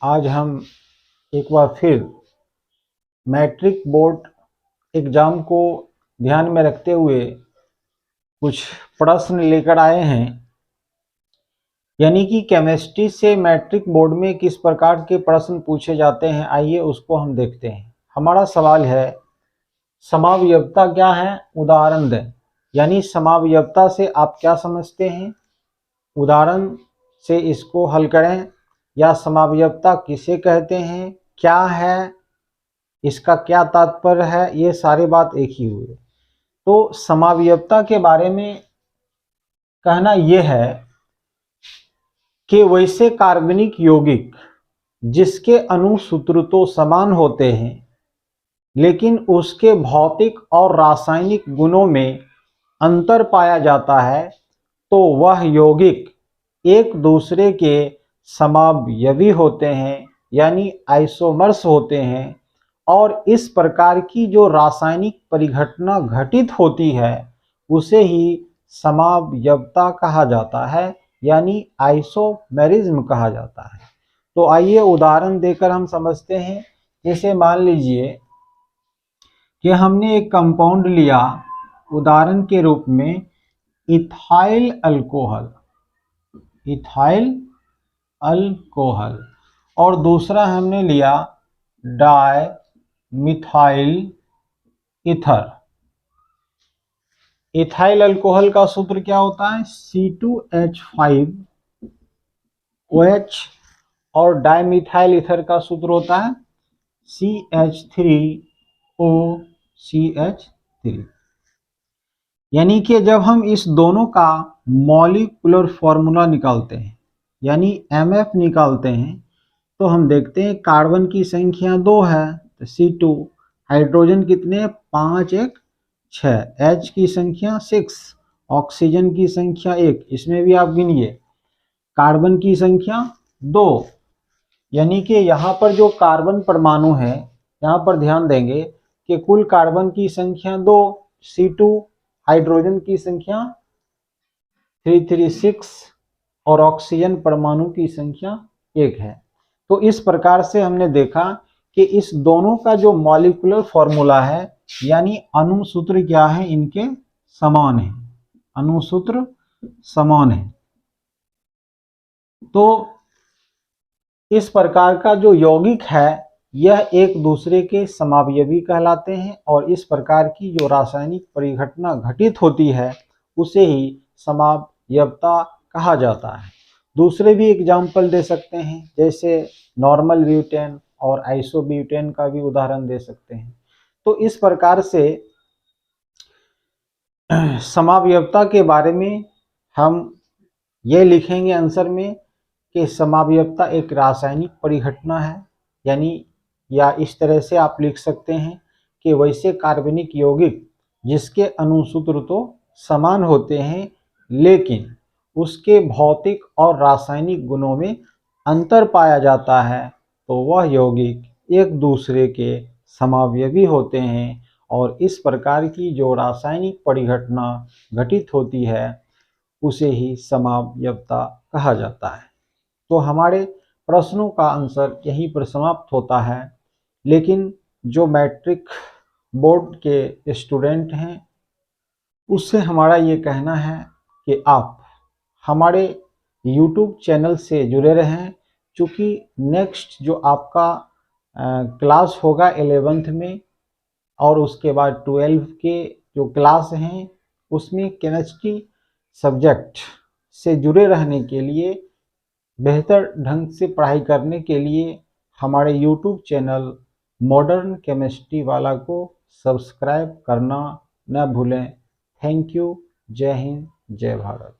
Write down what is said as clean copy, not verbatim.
आज हम एक बार फिर मैट्रिक बोर्ड एग्ज़ाम को ध्यान में रखते हुए कुछ प्रश्न लेकर आए हैं, यानी कि केमिस्ट्री से मैट्रिक बोर्ड में किस प्रकार के प्रश्न पूछे जाते हैं। आइए उसको हम देखते हैं। हमारा सवाल है, समावयवता क्या है, उदाहरण दें। यानी समावयवता से आप क्या समझते हैं, उदाहरण से इसको हल करें। या समावयवता किसे कहते हैं, क्या है, इसका क्या तात्पर्य है, ये सारी बात एक ही हुए। तो समावयवता के बारे में कहना यह है कि वैसे कार्बनिक यौगिक जिसके अणु सूत्र तो समान होते हैं, लेकिन उसके भौतिक और रासायनिक गुणों में अंतर पाया जाता है, तो वह यौगिक एक दूसरे के समावयवी होते हैं, यानी आइसोमर्स होते हैं। और इस प्रकार की जो रासायनिक परिघटना घटित होती है उसे ही समावयवता कहा जाता है, यानी आइसोमेरिज्म कहा जाता है। तो आइए उदाहरण देकर हम समझते हैं। जैसे मान लीजिए कि हमने एक कंपाउंड लिया, उदाहरण के रूप में इथाइल अल्कोहल, और दूसरा हमने लिया di methyl ether. Ethyl alcohol का सूत्र क्या होता है, C2H5OH, और डाइमिथाइल ईथर का सूत्र होता है CH3OCH3। यानी कि जब हम इस दोनों का मॉलिक्यूलर फॉर्मूला निकालते हैं, यानी MF निकालते हैं, तो हम देखते हैं कार्बन की संख्या 2 है तो C2, हाइड्रोजन कितने 5 1 6, H की संख्या 6, ऑक्सीजन की संख्या 1, इसमें भी आप गिनिए, कार्बन की संख्या 2। यानी कि यहाँ पर जो कार्बन परमाणु है, यहाँ पर ध्यान देंगे कि कुल कार्बन की संख्या 2, C2, हाइड्रोजन की संख्या 336 और ऑक्सीजन परमाणु की संख्या 1 है। तो इस प्रकार से हमने देखा कि इस दोनों का जो मॉलिक्यूलर फॉर्मूला है, यानी अणुसूत्र क्या है, इनके समान है, अणुसूत्र समान है। तो इस प्रकार का जो यौगिक है यह एक दूसरे के समावयवी कहलाते हैं, और इस प्रकार की जो रासायनिक परिघटना घटित होती है उसे ही समावयवता कहा जाता है। दूसरे भी एग्जाम्पल दे सकते हैं, जैसे नॉर्मल ब्यूटेन और आइसोब्यूटेन का भी उदाहरण दे सकते हैं। तो इस प्रकार से समावयवता के बारे में हम ये लिखेंगे आंसर में कि समावयवता एक रासायनिक परिघटना है, यानी या इस तरह से आप लिख सकते हैं कि वैसे कार्बनिक यौगिक जिसके अणुसूत्र तो समान होते हैं, लेकिन उसके भौतिक और रासायनिक गुणों में अंतर पाया जाता है, तो वह यौगिक एक दूसरे के समावयवी होते हैं। और इस प्रकार की जो रासायनिक परिघटना घटित होती है उसे ही समावयवता कहा जाता है। तो हमारे प्रश्नों का आंसर यहीं पर समाप्त होता है। लेकिन जो मैट्रिक बोर्ड के स्टूडेंट हैं उससे हमारा ये कहना है कि आप हमारे YouTube चैनल से जुड़े रहें, क्योंकि नेक्स्ट जो आपका क्लास होगा 11th में और उसके बाद 12 के जो क्लास हैं उसमें केमिस्ट्री सब्जेक्ट से जुड़े रहने के लिए, बेहतर ढंग से पढ़ाई करने के लिए हमारे YouTube चैनल मॉडर्न केमिस्ट्री वाला को सब्सक्राइब करना न भूलें। Thank you. जय हिंद, जय भारत।